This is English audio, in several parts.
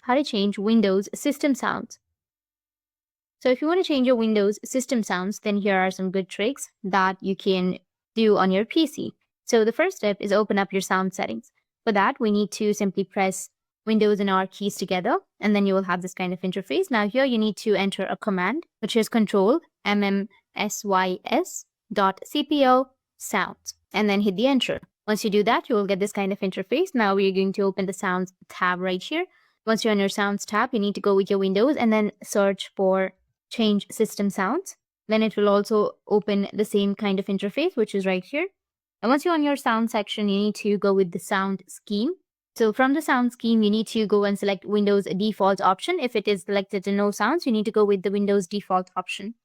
how to change Windows system sounds. So if you want to change your Windows system sounds, then here are some good tricks that you can do on your PC. So the first step is open up your sound settings. For that, we need to simply press Windows and R keys together, and then you will have this kind of interface. Now here you need to enter a command, which is control MMSYS.CPO sounds, and then hit the enter. Once you do that, you will get this kind of interface. Now we're going to open the sounds tab right here. Once you're on your sounds tab, you need to go with your Windows and then search for change system sounds. Then it will also open the same kind of interface, which is right here. And once you're on your sound section, you need to go with the sound scheme. So from the sound scheme, you need to go and select Windows default option. If it is selected to no sounds, you need to go with the Windows default option.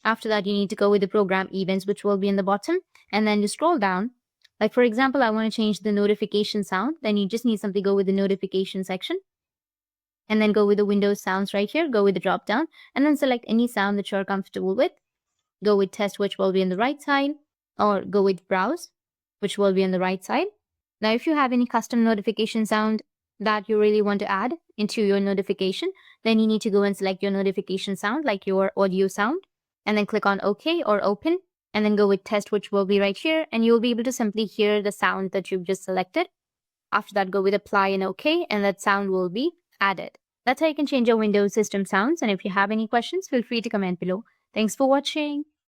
After that, you need to go with the program events, which will be in the bottom. And then you scroll down. Like for example, I want to change the notification sound. Then you just need simply go with the notification section. And then go with the Windows sounds right here. Go with the drop down. And then select any sound that you're comfortable with. Go with test, which will be on the right side. Or go with browse, which will be on the right side. Now, if you have any custom notification sound that you really want to add into your notification, then you need to go and select your notification sound, like your audio sound, and then click on OK or Open, and then go with Test, which will be right here, and you'll be able to simply hear the sound that you've just selected. After that, go with Apply and OK, and that sound will be added. That's how you can change your Windows system sounds, and if you have any questions, feel free to comment below. Thanks for watching.